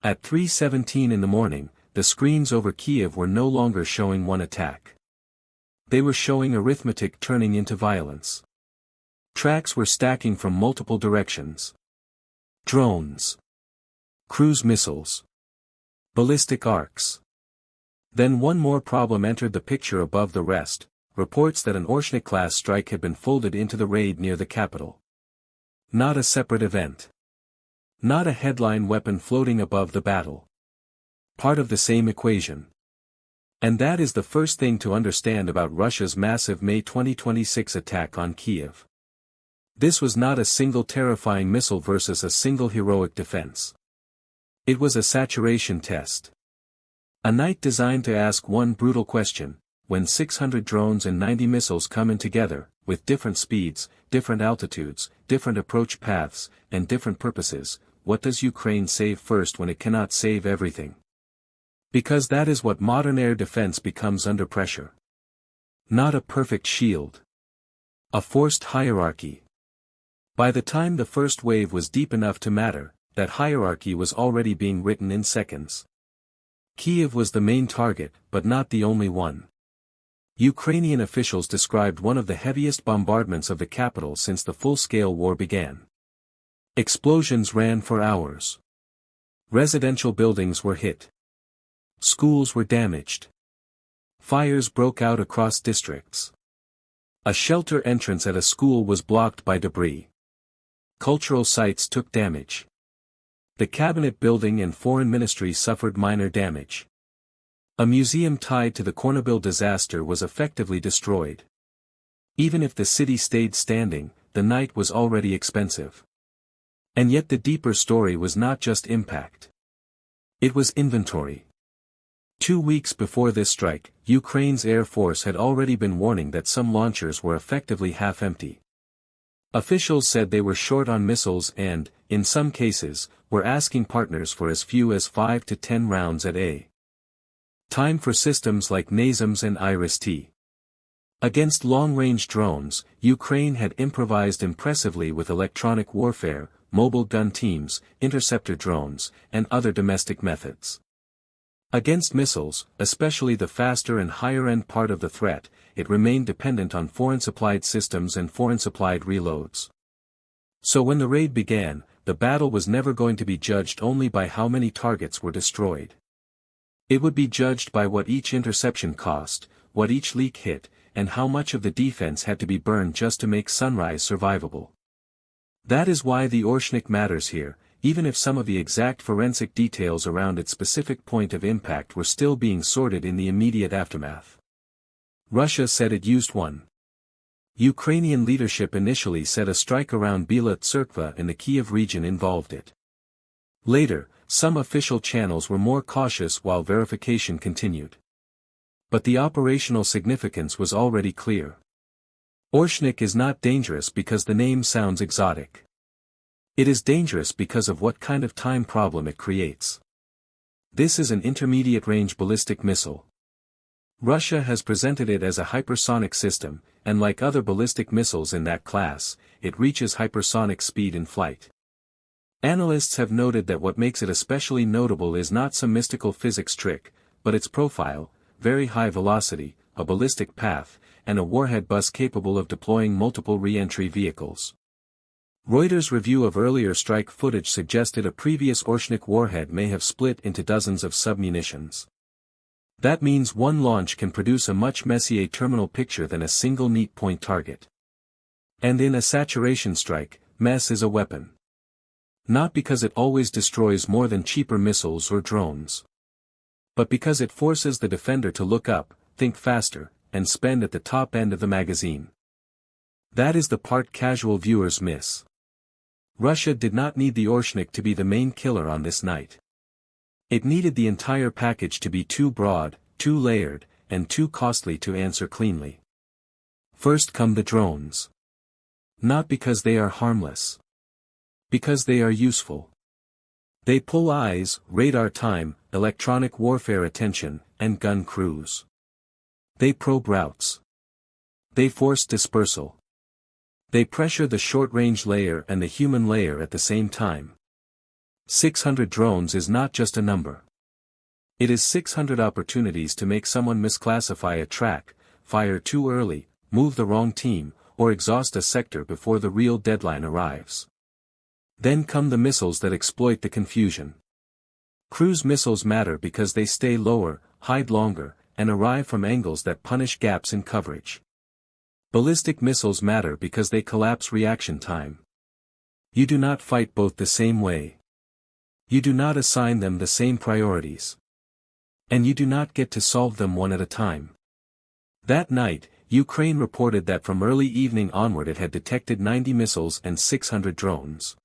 At 3:17 in the morning, the screens over Kyiv were no longer showing one attack. They were showing arithmetic turning into violence. Tracks were stacking from multiple directions. Drones. Cruise missiles. Ballistic arcs. Then one more problem entered the picture above the rest, reports that an Oreshnik-class strike had been folded into the raid near the capital. Not a separate event. Not a headline weapon floating above the battle. Part of the same equation. And that is the first thing to understand about Russia's massive May 2026 attack on Kyiv. This was not a single terrifying missile versus a single heroic defense. It was a saturation test. A night designed to ask one brutal question: when 600 drones and 90 missiles come in together, with different speeds, different altitudes, different approach paths, and different purposes, what does Ukraine save first when it cannot save everything? Because that is what modern air defense becomes under pressure. Not a perfect shield. A forced hierarchy. By the time the first wave was deep enough to matter, that hierarchy was already being written in seconds. Kyiv was the main target, but not the only one. Ukrainian officials described one of the heaviest bombardments of the capital since the full-scale war began. Explosions ran for hours. Residential buildings were hit. Schools were damaged. Fires broke out across districts. A shelter entrance at a school was blocked by debris. Cultural sites took damage. The cabinet building and foreign ministry suffered minor damage. A museum tied to the Kornobyle disaster was effectively destroyed. Even if the city stayed standing, the night was already expensive. And yet the deeper story was not just impact. It was inventory. 2 weeks before this strike, Ukraine's Air Force had already been warning that some launchers were effectively half-empty. Officials said they were short on missiles and, in some cases, were asking partners for as few as 5 to 10 rounds at a time for systems like NASAMS and IRIS-T. Against long-range drones, Ukraine had improvised impressively with electronic warfare, mobile gun teams, interceptor drones, and other domestic methods. Against missiles, especially the faster and higher-end part of the threat, it remained dependent on foreign-supplied systems and foreign-supplied reloads. So when the raid began, the battle was never going to be judged only by how many targets were destroyed. It would be judged by what each interception cost, what each leak hit, and how much of the defense had to be burned just to make Sunrise survivable. That is why the Oreshnik matters here, even if some of the exact forensic details around its specific point of impact were still being sorted in the immediate aftermath. Russia said it used one. Ukrainian leadership initially said a strike around Bila Tserkva in the Kyiv region involved it. Later, some official channels were more cautious while verification continued. But the operational significance was already clear. Oreshnik is not dangerous because the name sounds exotic. It is dangerous because of what kind of time problem it creates. This is an intermediate-range ballistic missile. Russia has presented it as a hypersonic system, and like other ballistic missiles in that class, it reaches hypersonic speed in flight. Analysts have noted that what makes it especially notable is not some mystical physics trick, but its profile, very high velocity, a ballistic path, and a warhead bus capable of deploying multiple re-entry vehicles. Reuters' review of earlier strike footage suggested a previous Oreshnik warhead may have split into dozens of submunitions. That means one launch can produce a much messier terminal picture than a single neat point target. And in a saturation strike, mess is a weapon. Not because it always destroys more than cheaper missiles or drones. But because it forces the defender to look up, think faster, and spend at the top end of the magazine. That is the part casual viewers miss. Russia did not need the Oreshnik to be the main killer on this night. It needed the entire package to be too broad, too layered, and too costly to answer cleanly. First come the drones. Not because they are harmless. Because they are useful. They pull eyes, radar time, electronic warfare attention, and gun crews. They probe routes. They force dispersal. They pressure the short-range layer and the human layer at the same time. 600 drones is not just a number. It is 600 opportunities to make someone misclassify a track, fire too early, move the wrong team, or exhaust a sector before the real deadline arrives. Then come the missiles that exploit the confusion. Cruise missiles matter because they stay lower, hide longer, and arrive from angles that punish gaps in coverage. Ballistic missiles matter because they collapse reaction time. You do not fight both the same way. You do not assign them the same priorities. And you do not get to solve them one at a time. That night, Ukraine reported that from early evening onward it had detected 90 missiles and 600 drones.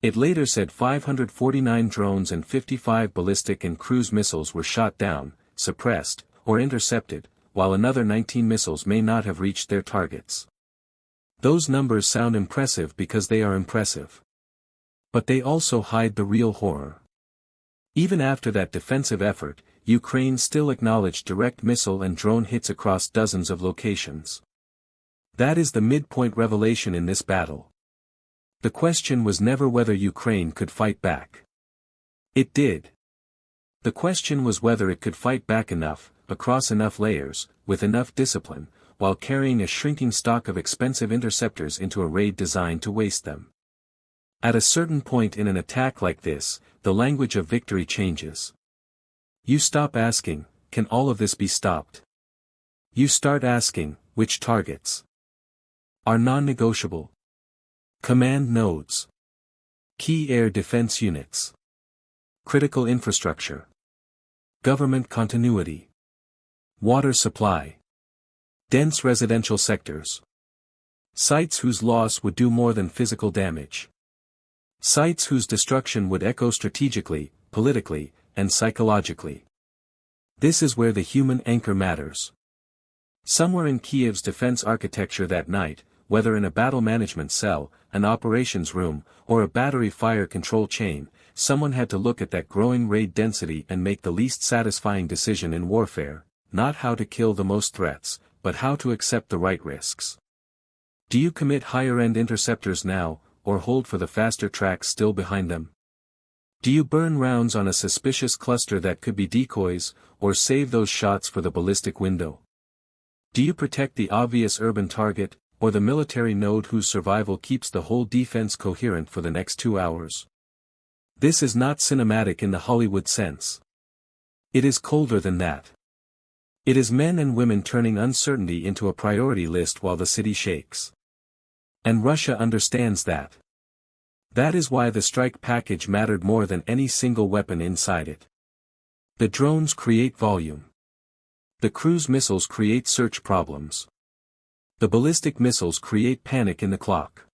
It later said 549 drones and 55 ballistic and cruise missiles were shot down, suppressed, or intercepted, while another 19 missiles may not have reached their targets. Those numbers sound impressive because they are impressive. But they also hide the real horror. Even after that defensive effort, Ukraine still acknowledged direct missile and drone hits across dozens of locations. That is the midpoint revelation in this battle. The question was never whether Ukraine could fight back. It did. The question was whether it could fight back enough, across enough layers, with enough discipline, while carrying a shrinking stock of expensive interceptors into a raid designed to waste them. At a certain point in an attack like this, the language of victory changes. You stop asking, can all of this be stopped? You start asking, which targets are non-negotiable? Command nodes. Key air defense units. Critical infrastructure. Government continuity. Water supply. Dense residential sectors. Sites whose loss would do more than physical damage. Sites whose destruction would echo strategically, politically, and psychologically. This is where the human anchor matters. Somewhere in Kyiv's defense architecture that night, whether in a battle management cell, an operations room, or a battery fire control chain, someone had to look at that growing raid density and make the least satisfying decision in warfare, not how to kill the most threats, but how to accept the right risks. Do you commit higher-end interceptors now, or hold for the faster tracks still behind them? Do you burn rounds on a suspicious cluster that could be decoys, or save those shots for the ballistic window? Do you protect the obvious urban target, or the military node whose survival keeps the whole defense coherent for the next 2 hours? This is not cinematic in the Hollywood sense. It is colder than that. It is men and women turning uncertainty into a priority list while the city shakes. And Russia understands that. That is why the strike package mattered more than any single weapon inside it. The drones create volume. The cruise missiles create search problems. The ballistic missiles create panic in the clock.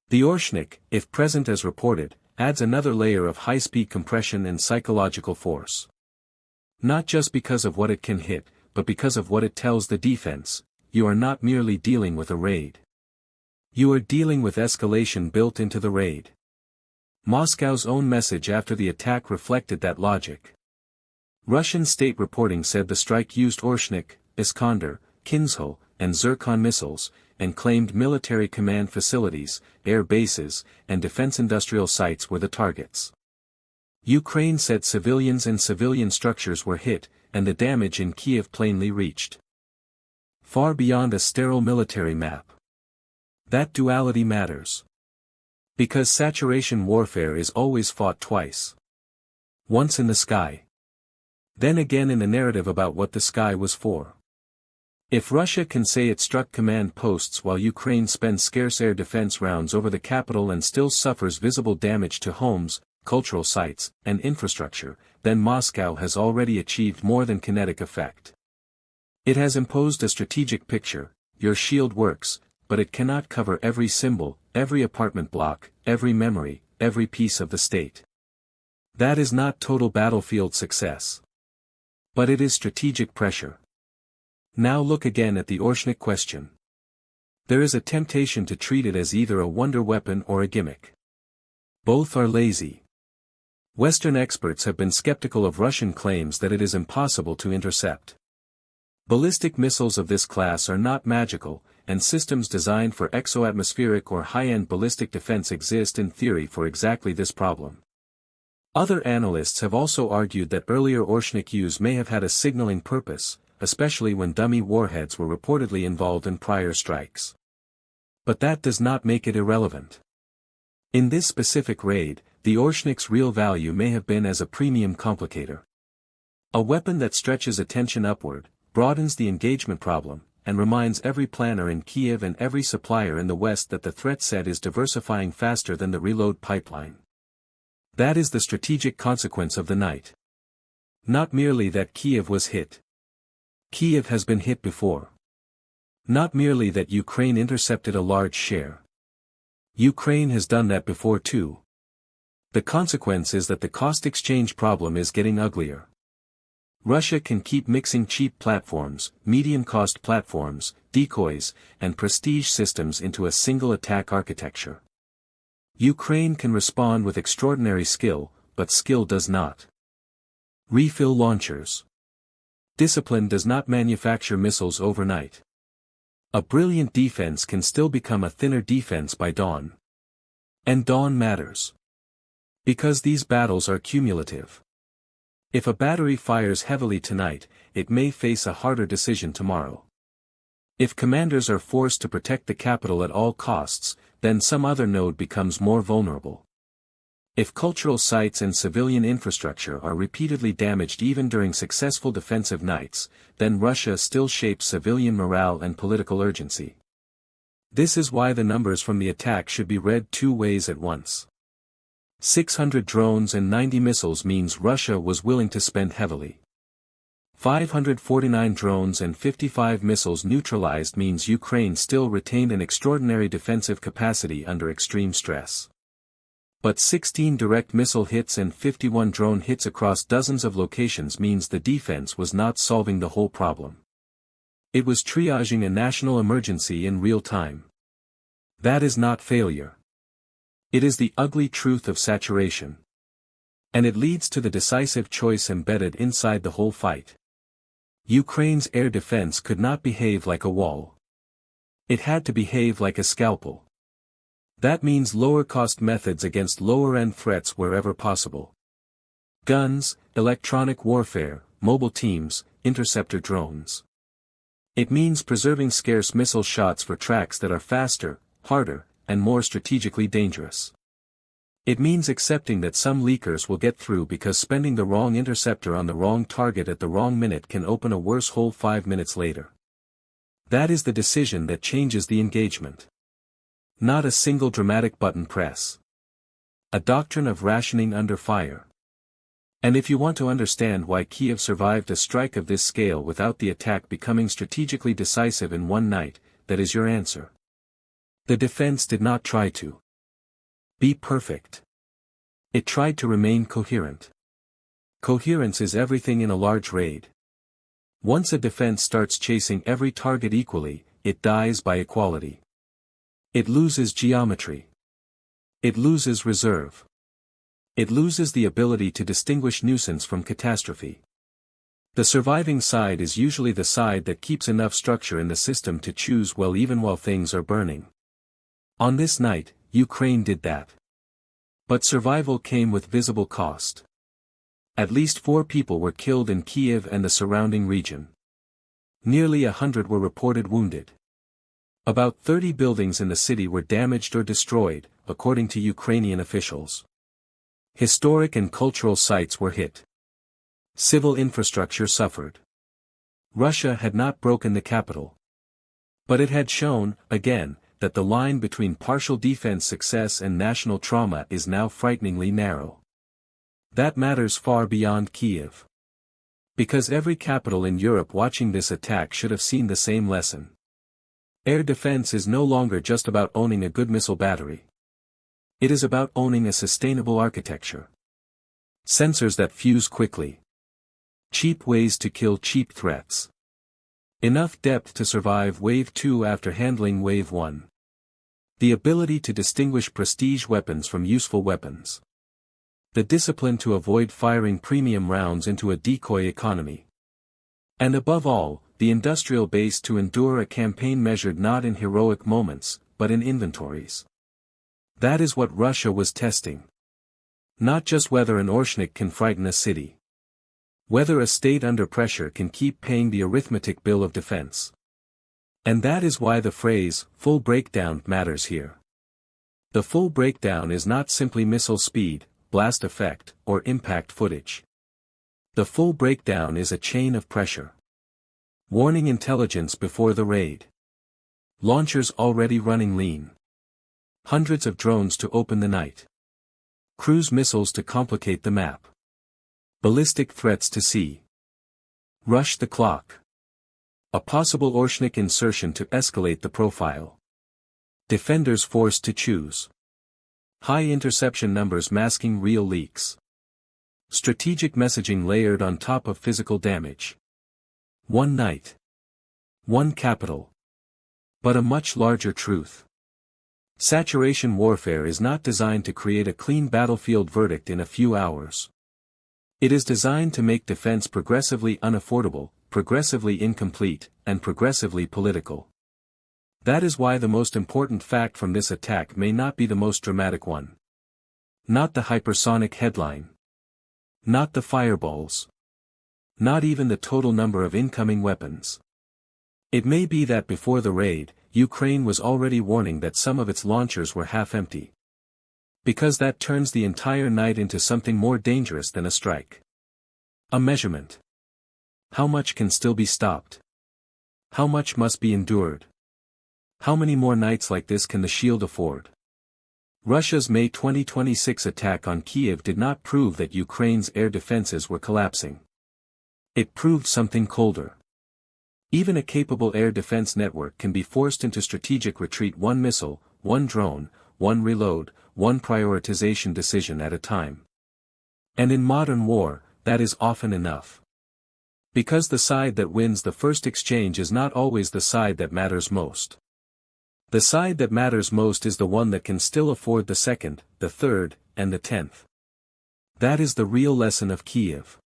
The Oreshnik, if present as reported, adds another layer of high-speed compression and psychological force. Not just because of what it can hit, but because of what it tells the defense, you are not merely dealing with a raid. You are dealing with escalation built into the raid. Moscow's own message after the attack reflected that logic. Russian state reporting said the strike used Oreshnik, Iskander, Kinzhal, and Zircon missiles, and claimed military command facilities, air bases, and defense industrial sites were the targets. Ukraine said civilians and civilian structures were hit, and the damage in Kyiv plainly reached far beyond a sterile military map. That duality matters. Because saturation warfare is always fought twice. Once in the sky. Then again in the narrative about what the sky was for. If Russia can say it struck command posts while Ukraine spends scarce air defense rounds over the capital and still suffers visible damage to homes, cultural sites, and infrastructure, then Moscow has already achieved more than kinetic effect. It has imposed a strategic picture: your shield works, but it cannot cover every symbol, every apartment block, every memory, every piece of the state. That is not total battlefield success. But it is strategic pressure. Now look again at the Oreshnik question. There is a temptation to treat it as either a wonder weapon or a gimmick. Both are lazy. Western experts have been skeptical of Russian claims that it is impossible to intercept. Ballistic missiles of this class are not magical, and systems designed for exoatmospheric or high-end ballistic defense exist in theory for exactly this problem. Other analysts have also argued that earlier Oreshnik use may have had a signaling purpose, especially when dummy warheads were reportedly involved in prior strikes. But that does not make it irrelevant. In this specific raid, the Oreshnik's real value may have been as a premium complicator. A weapon that stretches attention upward, broadens the engagement problem, and reminds every planner in Kyiv and every supplier in the West that the threat set is diversifying faster than the reload pipeline. That is the strategic consequence of the night. Not merely that Kyiv was hit. Kyiv has been hit before. Not merely that Ukraine intercepted a large share. Ukraine has done that before too. The consequence is that the cost exchange problem is getting uglier. Russia can keep mixing cheap platforms, medium-cost platforms, decoys, and prestige systems into a single attack architecture. Ukraine can respond with extraordinary skill, but skill does not refill launchers. Discipline does not manufacture missiles overnight. A brilliant defense can still become a thinner defense by dawn. And dawn matters. Because these battles are cumulative. If a battery fires heavily tonight, it may face a harder decision tomorrow. If commanders are forced to protect the capital at all costs, then some other node becomes more vulnerable. If cultural sites and civilian infrastructure are repeatedly damaged even during successful defensive nights, then Russia still shapes civilian morale and political urgency. This is why the numbers from the attack should be read two ways at once. 600 drones and 90 missiles means Russia was willing to spend heavily. 549 drones and 55 missiles neutralized means Ukraine still retained an extraordinary defensive capacity under extreme stress. But 16 direct missile hits and 51 drone hits across dozens of locations means the defense was not solving the whole problem. It was triaging a national emergency in real time. That is not failure. It is the ugly truth of saturation. And it leads to the decisive choice embedded inside the whole fight. Ukraine's air defense could not behave like a wall. It had to behave like a scalpel. That means lower-cost methods against lower-end threats wherever possible. Guns, electronic warfare, mobile teams, interceptor drones. It means preserving scarce missile shots for tracks that are faster, harder, and more strategically dangerous. It means accepting that some leakers will get through because spending the wrong interceptor on the wrong target at the wrong minute can open a worse hole 5 minutes later. That is the decision that changes the engagement. Not a single dramatic button press. A doctrine of rationing under fire. And if you want to understand why Kyiv survived a strike of this scale without the attack becoming strategically decisive in one night, that is your answer. The defense did not try to be perfect. It tried to remain coherent. Coherence is everything in a large raid. Once a defense starts chasing every target equally, it dies by equality. It loses geometry. It loses reserve. It loses the ability to distinguish nuisance from catastrophe. The surviving side is usually the side that keeps enough structure in the system to choose well even while things are burning. On this night, Ukraine did that. But survival came with visible cost. At least 4 people were killed in Kyiv and the surrounding region. Nearly 100 were reported wounded. About 30 buildings in the city were damaged or destroyed, according to Ukrainian officials. Historic and cultural sites were hit. Civil infrastructure suffered. Russia had not broken the capital. But it had shown, again, that the line between partial defense success and national trauma is now frighteningly narrow. That matters far beyond Kyiv. Because every capital in Europe watching this attack should have seen the same lesson. Air defense is no longer just about owning a good missile battery. It is about owning a sustainable architecture. Sensors that fuse quickly. Cheap ways to kill cheap threats. Enough depth to survive Wave 2 after handling Wave 1. The ability to distinguish prestige weapons from useful weapons. The discipline to avoid firing premium rounds into a decoy economy. And above all, the industrial base to endure a campaign measured not in heroic moments, but in inventories. That is what Russia was testing. Not just whether an Oreshnik can frighten a city. Whether a state under pressure can keep paying the arithmetic bill of defense. And that is why the phrase, full breakdown, matters here. The full breakdown is not simply missile speed, blast effect, or impact footage. The full breakdown is a chain of pressure. Warning intelligence before the raid. Launchers already running lean. Hundreds of drones to open the night. Cruise missiles to complicate the map. Ballistic threats to sea. Rush the clock. A possible Oreshnik insertion to escalate the profile. Defenders forced to choose. High interception numbers masking real leaks. Strategic messaging layered on top of physical damage. One night. One capital. But a much larger truth. Saturation warfare is not designed to create a clean battlefield verdict in a few hours. It is designed to make defense progressively unaffordable, progressively incomplete, and progressively political. That is why the most important fact from this attack may not be the most dramatic one. Not the hypersonic headline. Not the fireballs. Not even the total number of incoming weapons. It may be that before the raid, Ukraine was already warning that some of its launchers were half empty. Because that turns the entire night into something more dangerous than a strike. A measurement. How much can still be stopped? How much must be endured? How many more nights like this can the shield afford? Russia's May 2026 attack on Kyiv did not prove that Ukraine's air defenses were collapsing. It proved something colder. Even a capable air defense network can be forced into strategic retreat, one missile, one drone, one reload, one prioritization decision at a time. And in modern war, that is often enough. Because the side that wins the first exchange is not always the side that matters most. The side that matters most is the one that can still afford the second, the third, and the 10th. That is the real lesson of Kyiv.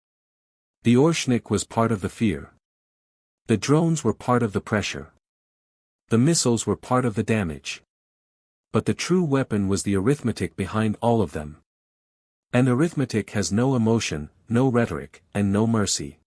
The Oreshnik was part of the fear. The drones were part of the pressure. The missiles were part of the damage. But the true weapon was the arithmetic behind all of them. And arithmetic has no emotion, no rhetoric, and no mercy.